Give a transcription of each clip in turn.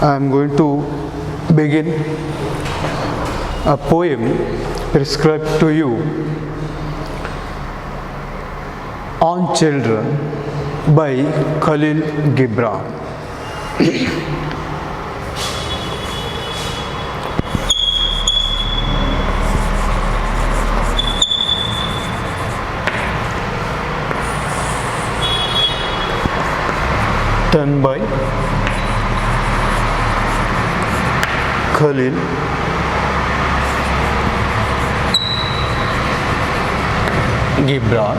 I am going to begin a poem prescribed to you on children by Khalil Gibran. Done by Khalil Gibran.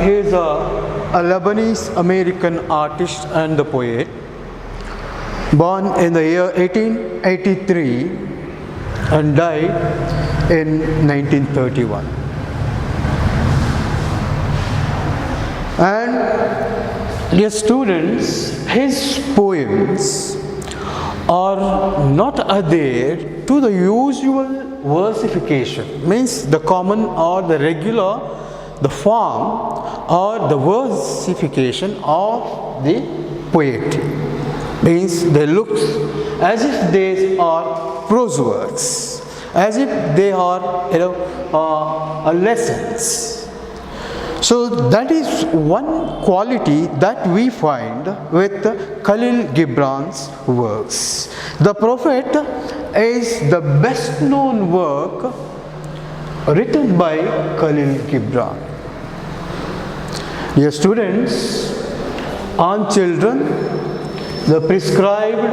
He is a Lebanese American artist and the poet, born in the year 1883 and died in 1931. And dear students, his poems are not adhere to the usual versification, means the common or the regular, the form or the versification of the poetry. Means they look as if they are prose works, as if they are lessons. So that is one quality that we find with Khalil Gibran's works. The Prophet is the best known work written by Khalil Gibran. Dear students, on children, the prescribed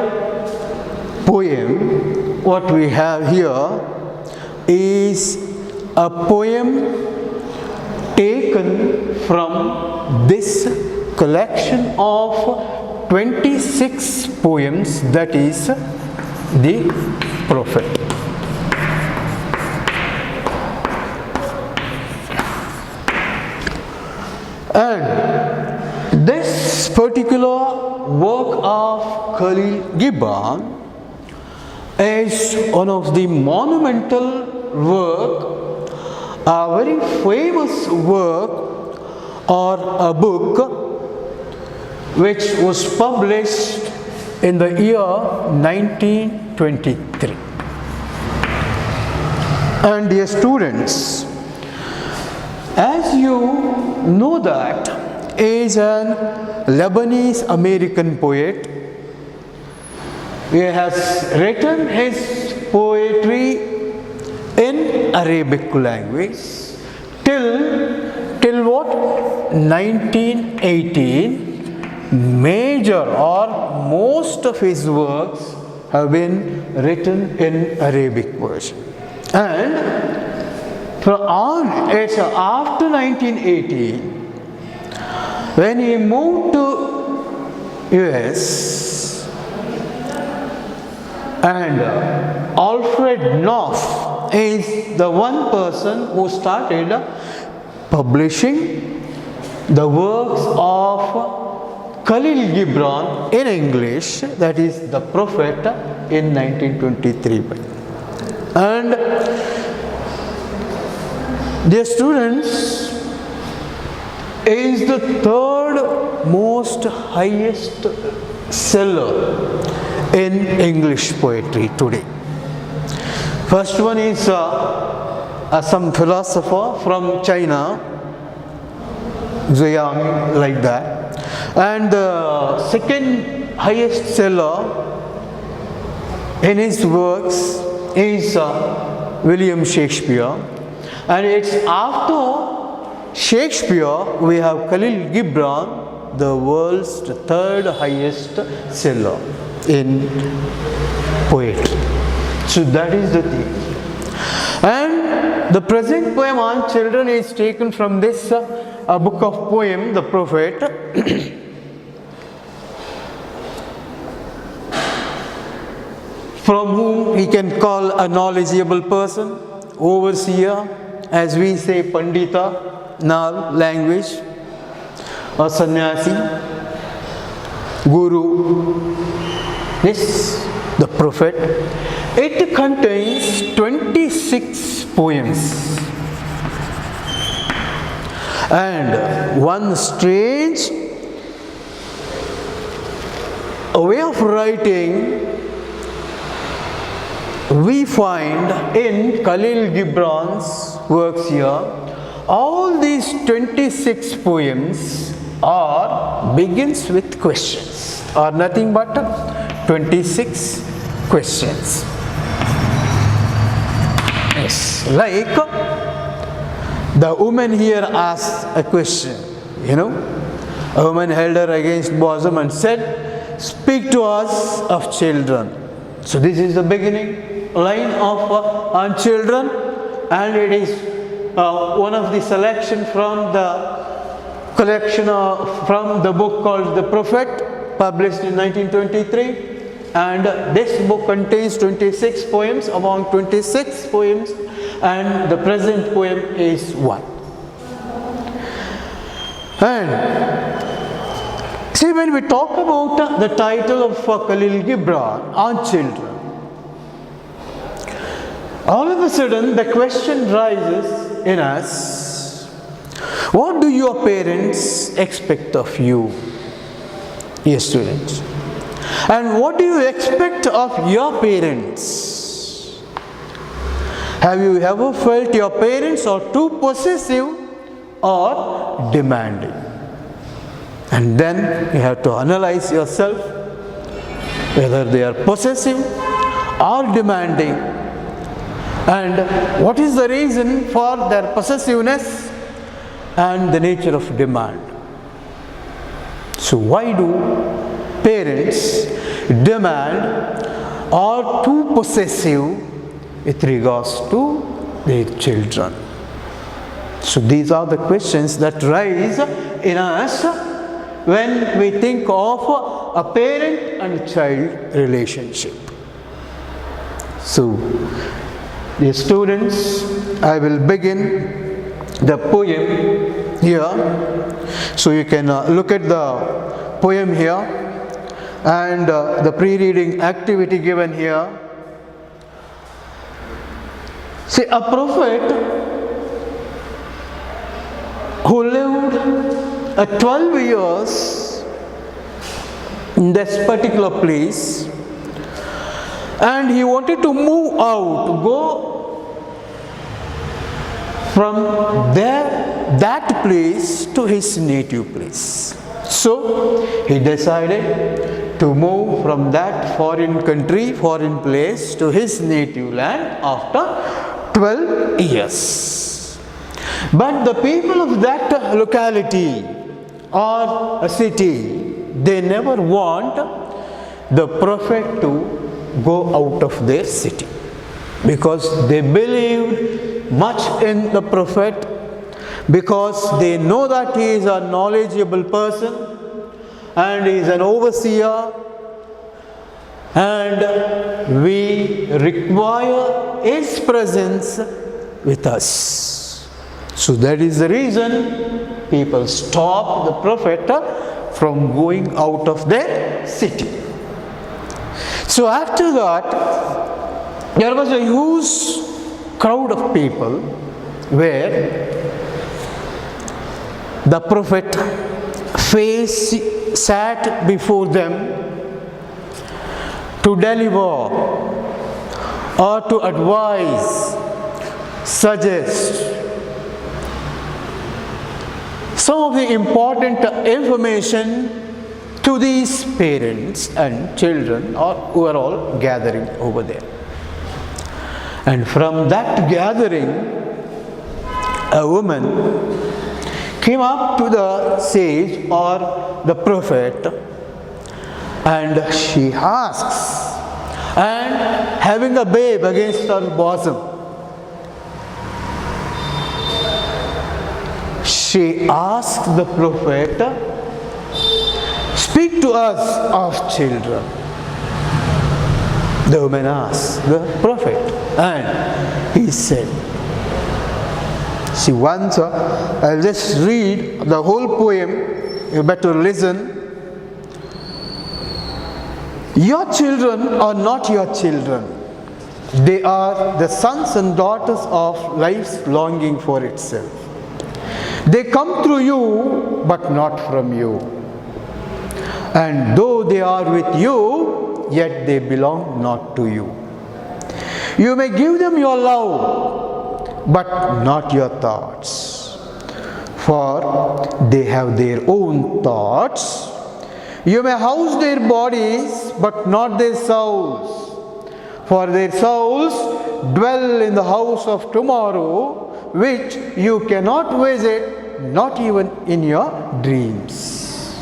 poem, what we have here is a poem taken from this collection of 26 poems, that is the Prophet. And this particular work of Khalil Gibran is one of the monumental work, a very famous work or a book which was published in the year 1923. And dear students, as you know, that is an Lebanese American poet. He has written his poetry in Arabic language till what? 1918. Major or most of his works have been written in Arabic version. And it's after 1918, when he moved to US, and Alfred Knopf is the one person who started publishing the works of Khalil Gibran in English, that is the Prophet, in 1923. And dear students, is the third most highest seller in English poetry today. First one is some philosopher from China, Ziyang, like that. And the second highest seller in his works is William Shakespeare. And it's after Shakespeare we have Khalil Gibran, the world's third highest seller in poetry. So that is the thing. And the present poem on children is taken from this book of poem, The Prophet. From whom he can call a knowledgeable person, overseer, as we say Pandita in our language, or sannyasi, guru. This, the Prophet. It contains 26 poems. And one strange way of writing we find in Khalil Gibran's works here. All these 26 poems begins with questions, are nothing but 26 questions. Yes, like the woman here asked a question, a woman held her against bosom and said, "Speak to us of children." So this is the beginning line of on children, and it is one of the selection from the collection from the book called The Prophet, published in 1923. And this book contains 26 poems among 26 poems, and the present poem is one. And see, when we talk about the title of Khalil Gibran, On Children, all of a sudden the question rises in us, what do your parents expect of you, dear students? And what do you expect of your parents? Have you ever felt your parents are too possessive or demanding? And then you have to analyze yourself whether they are possessive or demanding, and what is the reason for their possessiveness and the nature of demand. So why do parents demand or too possessive with regards to their children? So these are the questions that rise in us when we think of a parent and child relationship. So, dear students, I will begin the poem here. So you can look at the poem here and the pre-reading activity given here. See, a prophet who lived 12 years in this particular place, and he wanted to move out, to go from that place to his native place. So he decided to move from that foreign country, foreign place to his native land after 12 years. But the people of that locality or a city, they never want the prophet to go out of their city, because they believed much in the prophet, because they know that he is a knowledgeable person and he is an overseer, and we require his presence with us. So that is the reason people stop the prophet from going out of their city. So after that, there was a huge crowd of people where the prophet sat before them to deliver or to advise, suggest some of the important information to these parents and children who are all gathering over there. And from that gathering, a woman came up to the sage or the prophet, and she asks, and having a babe against her bosom, she asked the prophet, "Speak to us of children." The woman asked the prophet, and he said, see, once I'll just read the whole poem, you better listen. Your children are not your children. They are the sons and daughters of life's longing for itself. They come through you, but not from you. And though they are with you, yet they belong not to you. You may give them your love, but not your thoughts. For they have their own thoughts. You may house their bodies, but not their souls. For their souls dwell in the house of tomorrow, which you cannot visit, not even in your dreams.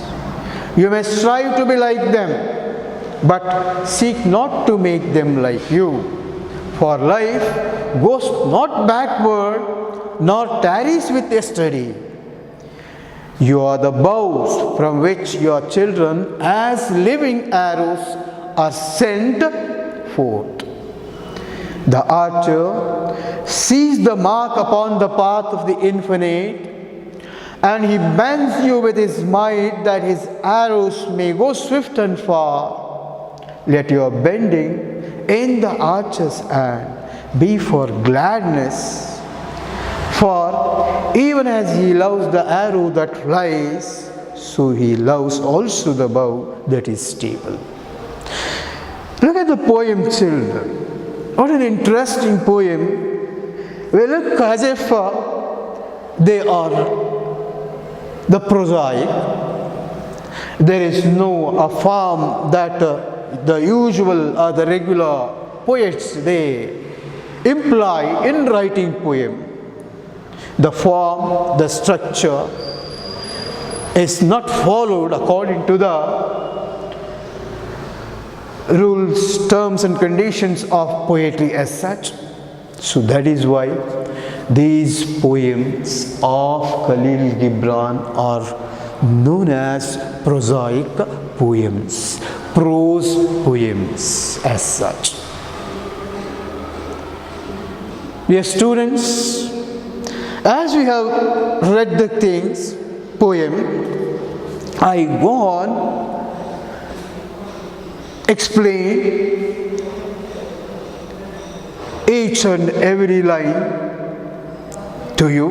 You may strive to be like them, but seek not to make them like you. For life goes not backward, nor tarries with yesterday. You are the bows from which your children, as living arrows, are sent forth. The archer sees the mark upon the path of the infinite, and he bends you with his might that his arrows may go swift and far. Let your bending in the archer's hand be for gladness, for even as he loves the arrow that flies, so he loves also the bow that is stable. Look at the poem, children. What an interesting poem. We look as if they are the prosaic. There is no form that the usual or the regular poets they imply in writing poem. The form, the structure is not followed according to the rules, terms and conditions of poetry as such. So that is why these poems of Khalil Gibran are known as prosaic poems, prose poems as such. Dear students, as we have read the things, poem, I go on explain each and every line to you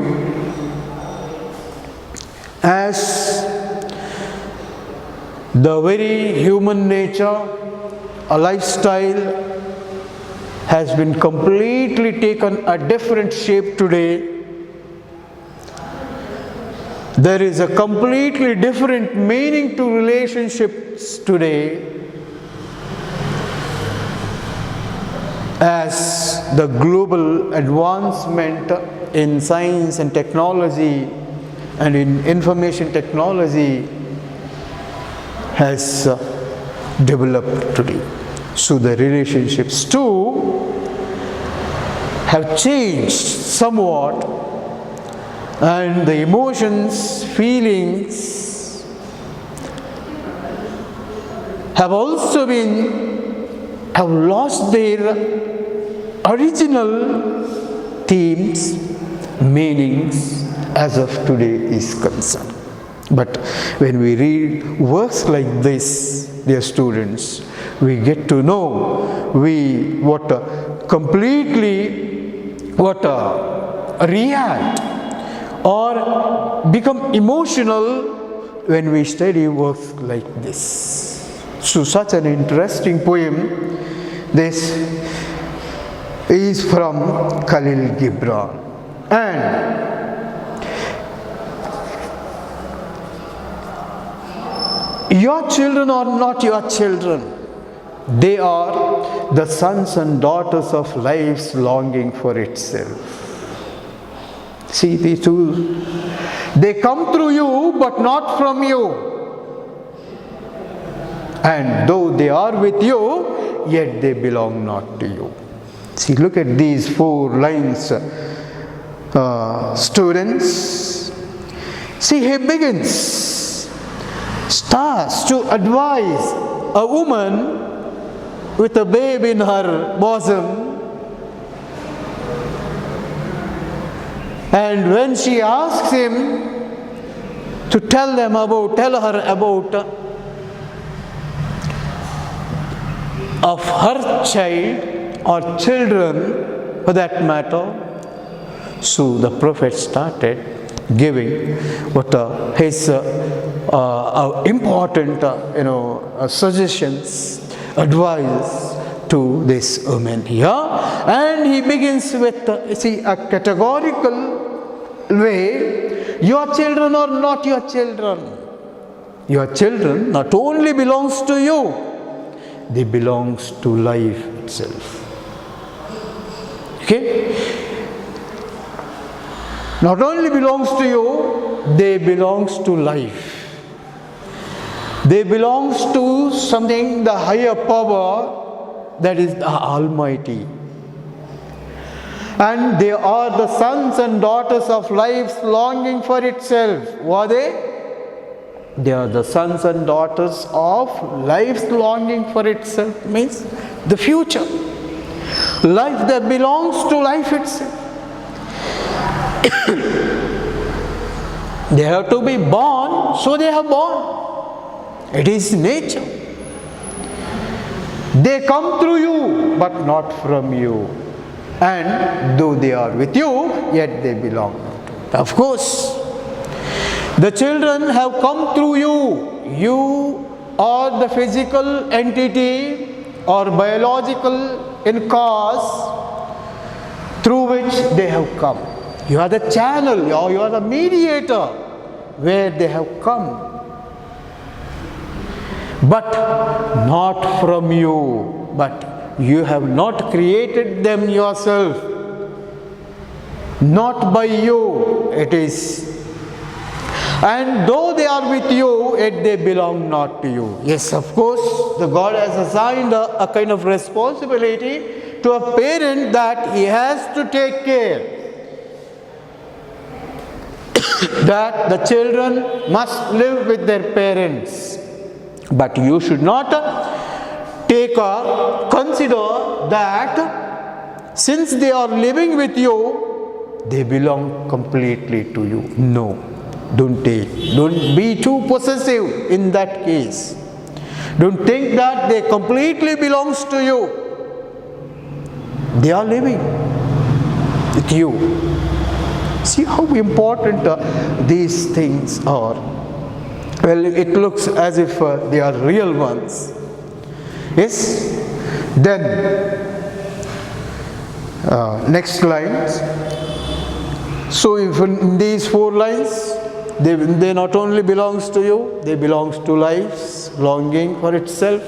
as the very human nature, a lifestyle has been completely taken a different shape today. There is a completely different meaning to relationships today. As the global advancement in science and technology and in information technology has developed today. So the relationships too have changed somewhat, and the emotions, feelings have also have lost their original themes, meanings as of today is concerned. But when we read works like this, dear students, we get to know react or become emotional when we study works like this. So such an interesting poem. This is from Khalil Gibran. And your children are not your children. They are the sons and daughters of life's longing for itself. See these two. They come through you, but not from you. And though they are with you, yet they belong not to you. See, look at these 4 lines, students. See, he starts to advise a woman with a baby in her bosom. And when she asks him to tell her about of her child or children for that matter, so the prophet started giving what his important suggestions, advice to this woman here. And he begins with a categorical way. Your children are not your children. Your children not only belongs to you, they belongs to life itself. Okay? Not only belongs to you, they belongs to life. They belongs to something, the higher power, that is the Almighty. And they are the sons and daughters of life's longing for itself. What are they? They are the sons and daughters of life's longing for itself, means the future. Life that belongs to life itself. They have to be born, so they have born. It is nature. They come through you, but not from you. And though they are with you, yet they belong not to you. Of course, the children have come through you. You are the physical entity or biological in cause through which they have come. You are the channel, or you are the mediator where they have come. But not from you. But you have not created them yourself. Not by you it is. And though they are with you, yet they belong not to you. Yes, of course, the God has assigned a kind of responsibility to a parent that he has to take care. That the children must live with their parents. But you should not consider that since they are living with you, they belong completely to you. No. Don't be too possessive in that case. Don't think that they completely belongs to you. They are living with you. See how important these things are. Well, it looks as if they are real ones. Yes? Then, next lines. So, if in these 4 lines, they not only belongs to you, they belongs to life's longing for itself,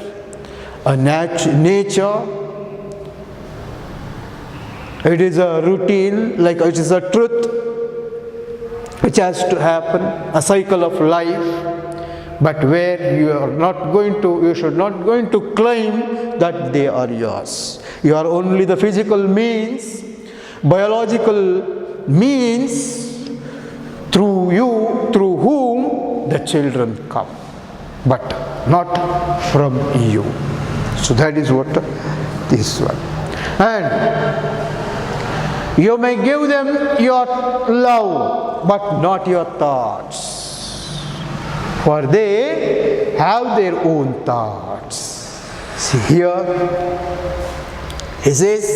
a nature. It is a routine, like it is a truth which has to happen, a cycle of life. But where you should not going to claim that they are yours. You are only the physical means, biological means through whom the children come, but not from you. So that is what this one. And you may give them your love, but not your thoughts. For they have their own thoughts. See here, he says,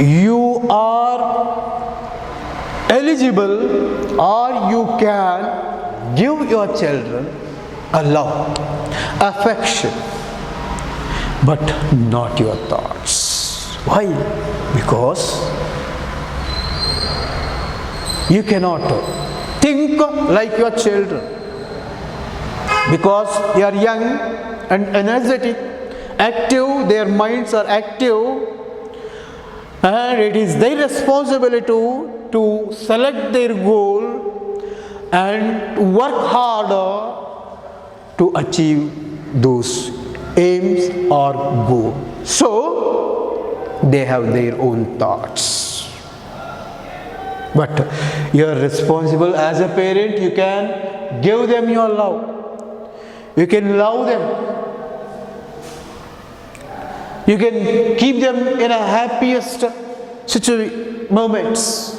you are eligible, or you can give your children a love, affection, but not your thoughts. Why? Because you cannot think like your children, because they are young and energetic, active, their minds are active, and it is their responsibility to select their goal and work harder to achieve those aims or goals. So they have their own thoughts. But you are responsible as a parent. You can give them your love. You can love them. You can keep them in a happiest moments.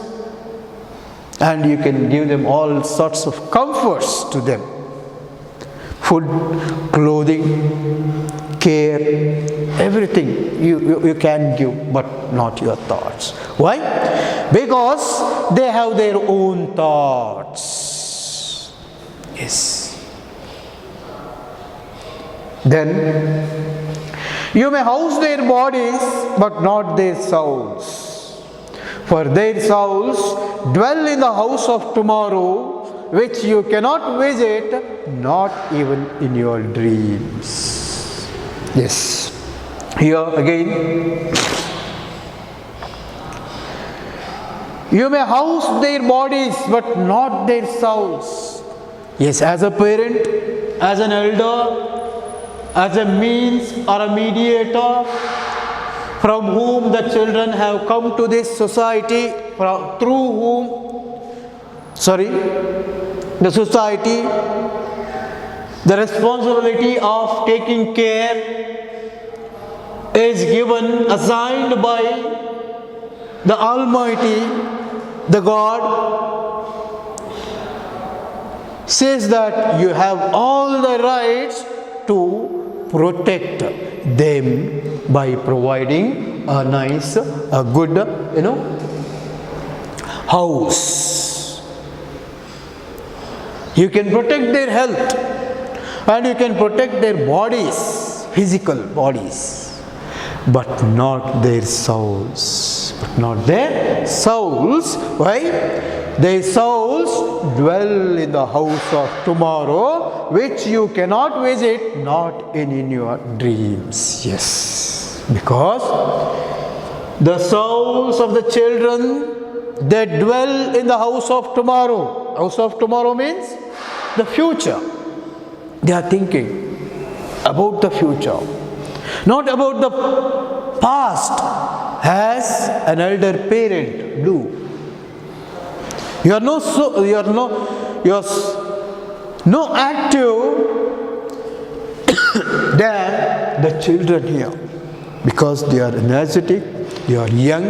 And you can give them all sorts of comforts to them. Food, clothing, care, everything you can give, but not your thoughts. Why? Because they have their own thoughts. Yes. Then you may house their bodies, but not their souls. For their souls dwell in the house of tomorrow, which you cannot visit, not even in your dreams. Yes. Here again, you may house their bodies, but not their souls. Yes, as a parent, as an elder, as a means or a mediator from whom the children have come to this society, the society, the responsibility of taking care is given, assigned by the Almighty, the God, says that you have all the rights to protect them by providing a nice, a good, house. You can protect their health and you can protect their bodies, physical bodies, but not their souls. But not their souls. Why? Their souls dwell in the house of tomorrow, which you cannot visit, not in your dreams. Yes. Because the souls of the children, they dwell in the house of tomorrow. House of tomorrow means the future. They are thinking about the future, not about the past, as an elder parent do. You are no active than the children here, because they are energetic, they are young,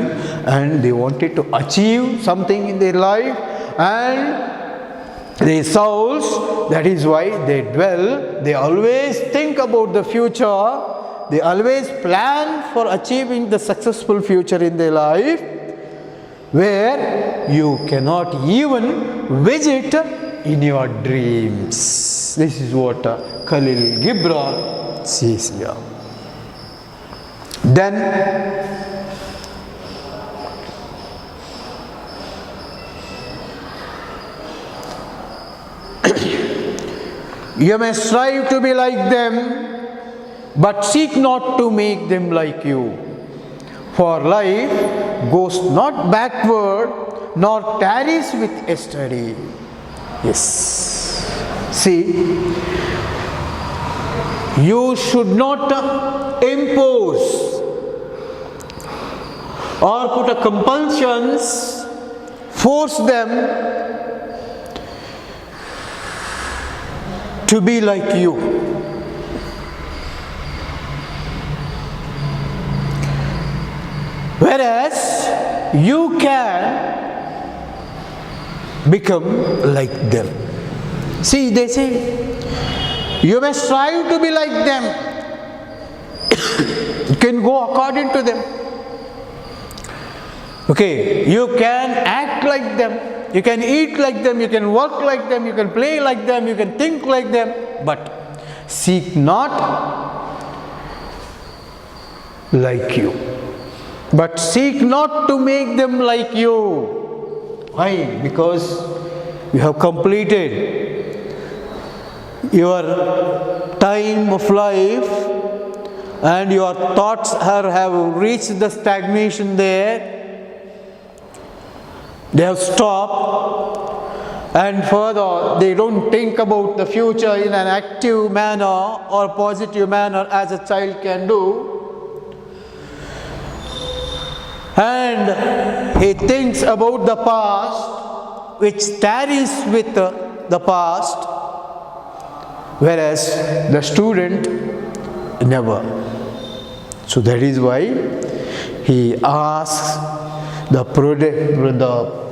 and they wanted to achieve something in their life, and their souls, that is why they dwell, they always think about the future, they always plan for achieving the successful future in their life, where you cannot even visit in your dreams. This is what Khalil Gibran says here. Then you may strive to be like them, but seek not to make them like you. For life goes not backward, nor tarries with yesterday. Yes. See, you should not impose or put a compulsions, force them to be like you. Whereas you can become like them. See, they say, you may strive to be like them. You can go according to them. Okay, you can act like them. You can eat like them. You can work like them. You can play like them. You can think like them. But seek not like you. But seek not to make them like you. Why? Because you have completed your time of life and your thoughts have reached the stagnation there. They have stopped, and further they don't think about the future in an active manner or positive manner as a child can do. And he thinks about the past, which tarries with the past, whereas the student never. So that is why he asks, the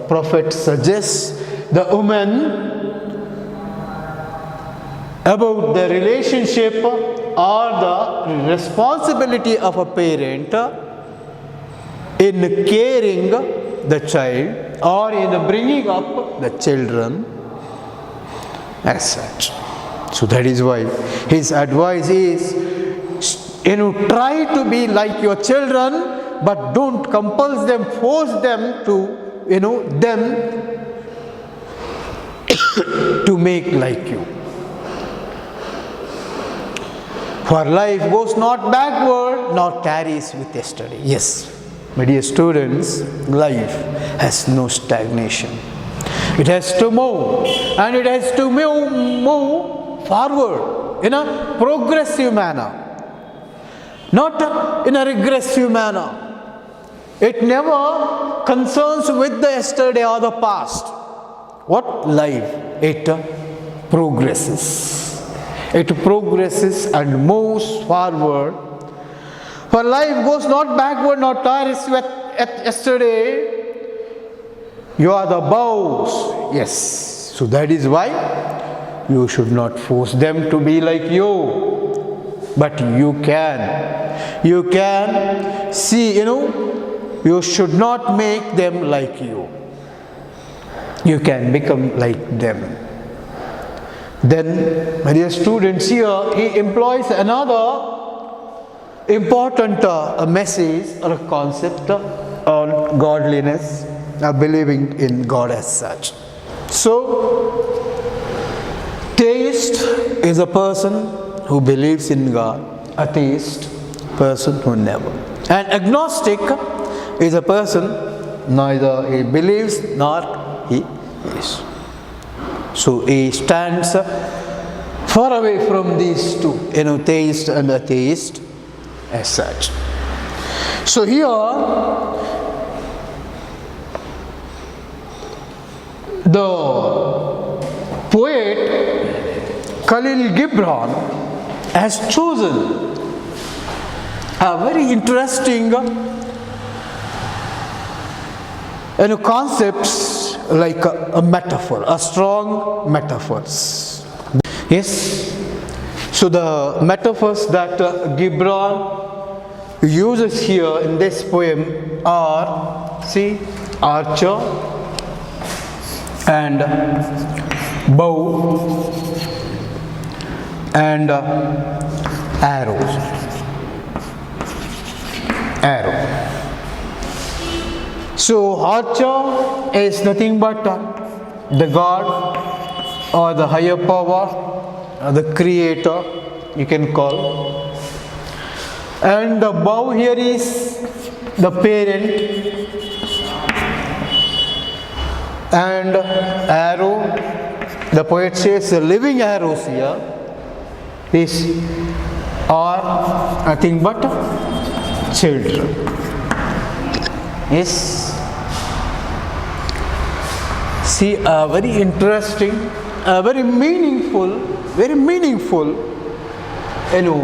prophet suggests the woman about the relationship or the responsibility of a parent in caring the child or in bringing up the children as such. So that is why his advice is, try to be like your children, but don't compel them, force them to, them to make like you. For life goes not backward, nor tarries with yesterday. Yes, my dear students, life has no stagnation. It has to move, and it has to move forward in a progressive manner, not in a regressive manner. It never concerns with the yesterday or the past. What life? It progresses. It progresses and moves forward. For life goes not backward, nor tarries at yesterday. You are the bows. Yes. So that is why you should not force them to be like you. But you can. You can see, you should not make them like you. You can become like them. Then, my dear students, here he employs another important message or a concept on godliness, believing in God as such. So, theist is a person who believes in God. Atheist, person who never. And agnostic is a person neither he believes nor he is. So he stands far away from these two, theist and atheist as such. So here, the poet Khalil Gibran has chosen a very interesting concepts like a metaphor, a strong metaphors. Yes. So the metaphors that Gibran uses here in this poem are, see, archer and bow and arrow. So archer is nothing but the God or the higher power, or the creator, you can call. And the bow here is the parent, and arrow, the poet says the living arrows here are nothing but children. Yes. See, a very interesting, very meaningful,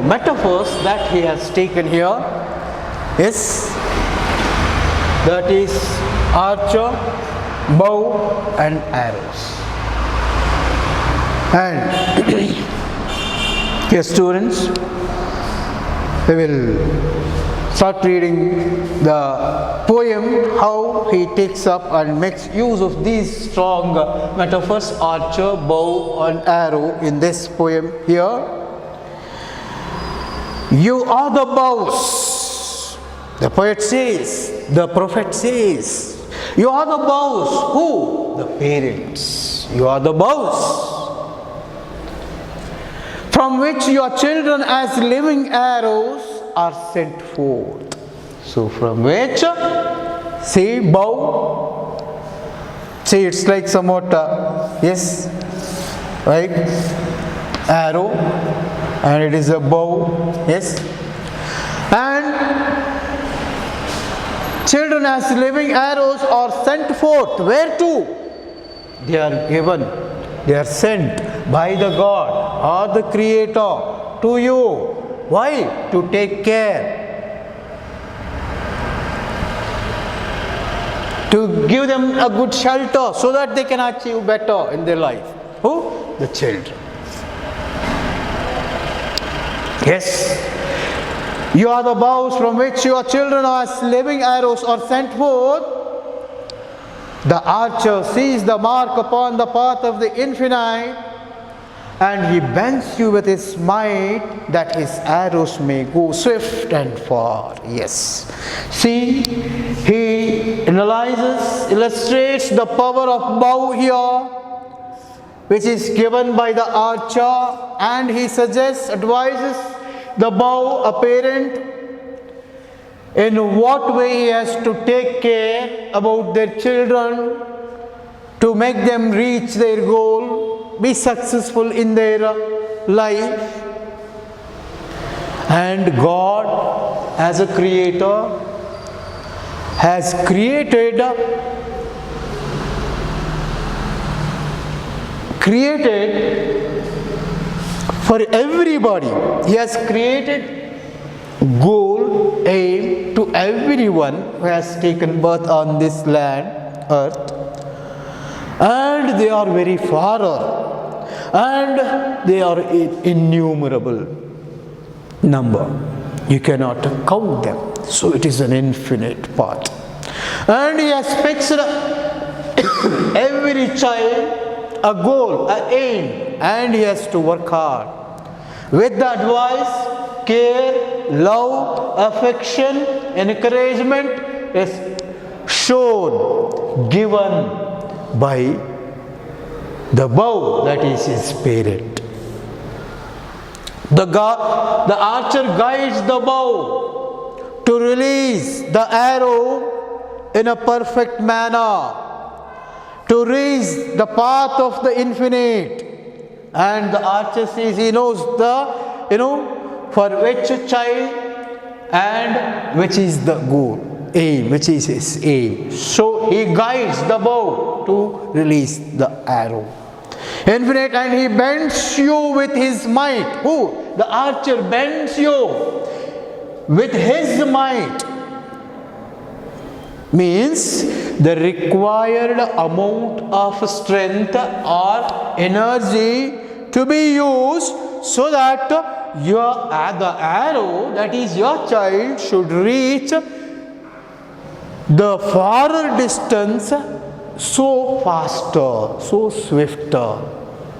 metaphors that he has taken here. Yes, that is archer, bow and arrows. And here, students, we will start reading the poem, how he takes up and makes use of these strong metaphors, archer, bow and arrow in this poem here. You are the bows, the poet says, the prophet says. You are the bows. Who? The parents. You are the bows from which your children as living arrows are sent forth. So from which, see, bow, see, it's like somewhat, yes, right, arrow, and it is a bow, yes, and children as living arrows are sent forth. Where to? They are given, they are sent by the God or the Creator to you. Why? To take care, to give them a good shelter so that they can achieve better in their life. Who? The children. Yes, you are the bows from which your children as living arrows are sent forth. The archer sees the mark upon the path of the infinite, and he bends you with his might that his arrows may go swift and far. Yes. See, he illustrates the power of bow here, which is given by the archer, and he advises the bow a parent in what way he has to take care about their children to make them reach their goal, be successful in their life. And God, as a creator, has created for everybody. He has created goal, aim to everyone who has taken birth on this land, earth, and they are very far and they are innumerable number. You cannot count them. So it is an infinite path. And he has fixed every child a goal, an aim, and he has to work hard. With the advice, care, love, affection, encouragement is shown, given by the bow, that is his parent. The archer guides the bow to release the arrow in a perfect manner, to reach the path of the infinite. And the archer sees, he knows for which child and which is the goal, aim, which is his aim. So he guides the bow to release the arrow. Infinite, and he bends you with his might. Who? The archer bends you with his might. Means the required amount of strength or energy to be used so that the arrow, that is your child, should reach the farther distance so faster, so swifter.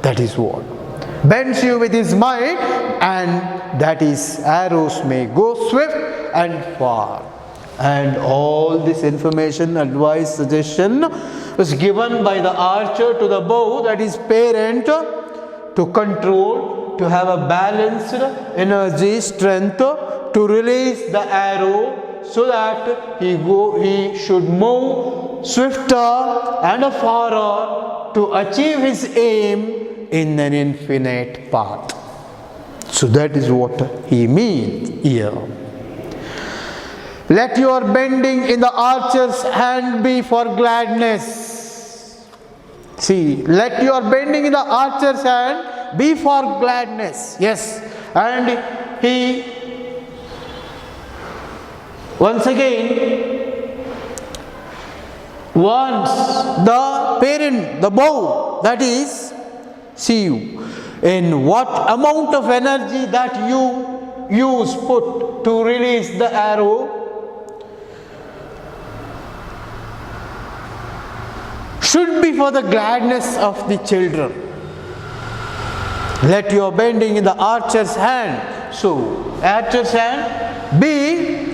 That is what. Bends you with his might, and that his arrows may go swift and far. And all this information, advice, suggestion was given by the archer to the bow, that is parent, to control, to have a balanced energy, strength, to release the arrow so that he should move swifter and farther to achieve his aim in an infinite path. So that is what he means here. Let your bending in the archer's hand be for gladness. See, let your bending in the archer's hand be for gladness. Yes. And he once again wants the parent, the bow, that is, see you, in what amount of energy that you put to release the arrow should be for the gladness of the children. Let your bending in the archer's hand, so archer's hand, be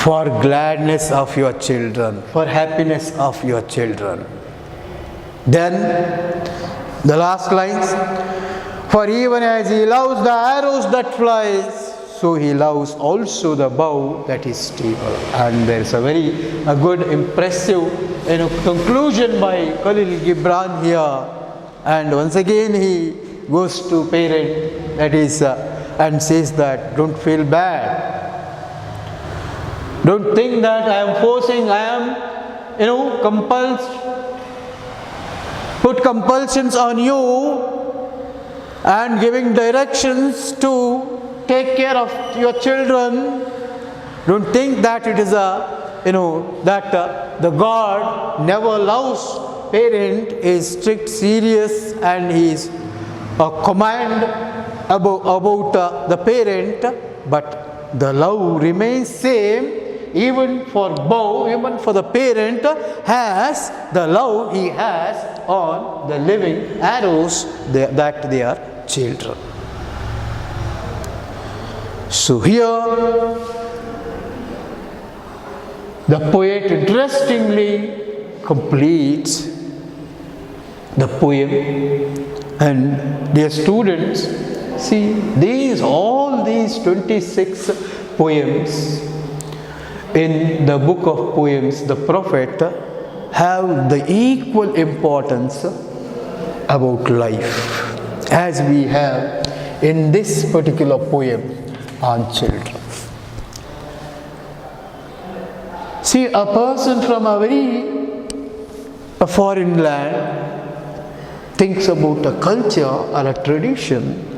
for gladness of your children, for happiness of your children. Then the last lines, for even as he loves the arrows that flies, so he loves also the bow that is stable. And there is a very good, impressive conclusion by Khalil Gibran here. And once again he goes to parent, that is, and says that don't feel bad. Don't think that I am forcing, I am, put compulsions on you and giving directions to take care of your children. Don't think that it is the God never loves parent, is strict, serious, and he is a command about the parent, but the love remains same even for bow, even for the parent, has the love he has on the living arrows that they are children. So here the poet interestingly completes the poem, and dear students, see all these 26 poems in the book of poems, the prophet have the equal importance about life as we have in this particular poem on children. See, a person from a foreign land thinks about a culture or a tradition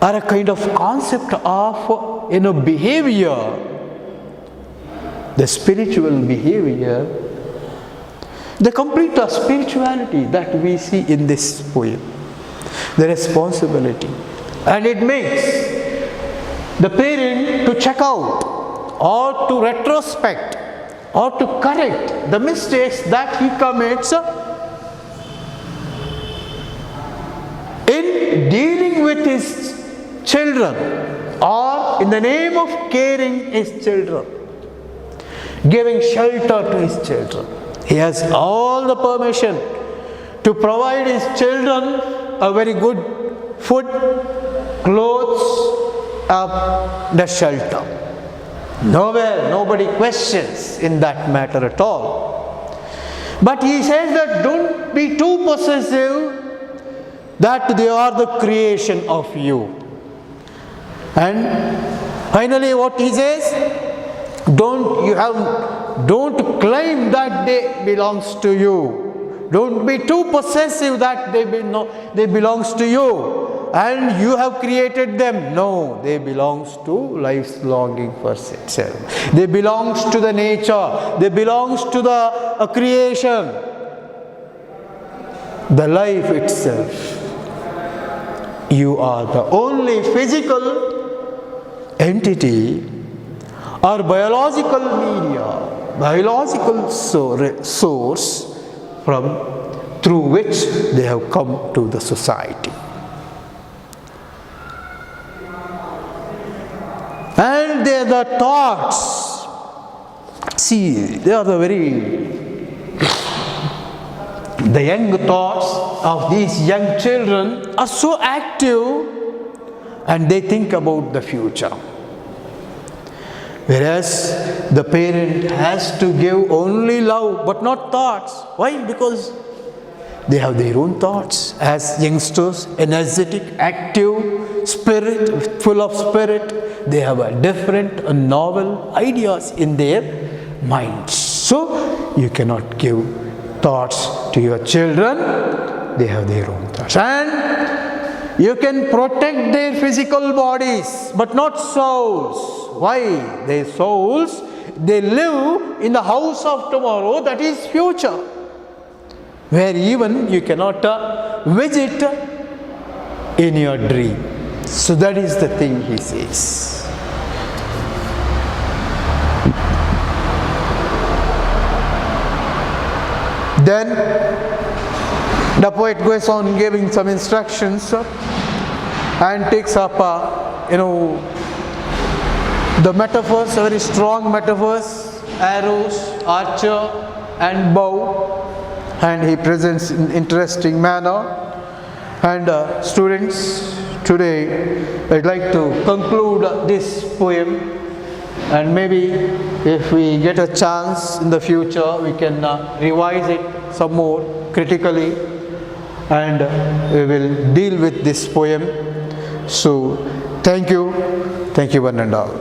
or a kind of concept of behavior, the spiritual behavior, the complete spirituality that we see in this poem, the responsibility, and it makes the parent to check out or to retrospect or to correct the mistakes that he commits in dealing with his children or in the name of caring his children, giving shelter to his children. He has all the permission to provide his children a very good food, clothes, the shelter. Nowhere, nobody questions in that matter at all. But he says that don't be too possessive, that they are the creation of you. And finally what he says, don't claim that they belongs to you. Don't be too possessive that they belongs to you and you have created them. No, they belongs to life's longing for itself. They belongs to the nature. They belongs to the creation, the life itself. You are the only physical entity or biological media, biological source through which they have come to the society. And they are the thoughts. See, they are the young thoughts of these young children are so active and they think about the future. Whereas the parent has to give only love but not thoughts. Why? Because they have their own thoughts as youngsters, energetic, active, spirit, full of spirit. They have a different, novel ideas in their minds. So you cannot give thoughts to your children. They have their own thoughts. And you can protect their physical bodies but not souls. Why? Their souls, they live in the house of tomorrow, that is future, where even you cannot visit in your dream. So that is the thing he says. Then the poet goes on giving some instructions and takes up the metaphors, very strong metaphors, arrows, archer and bow, and he presents in interesting manner. And students, today I'd like to conclude this poem, and maybe if we get a chance in the future we can revise it some more critically, and we will deal with this poem. So thank you one and all.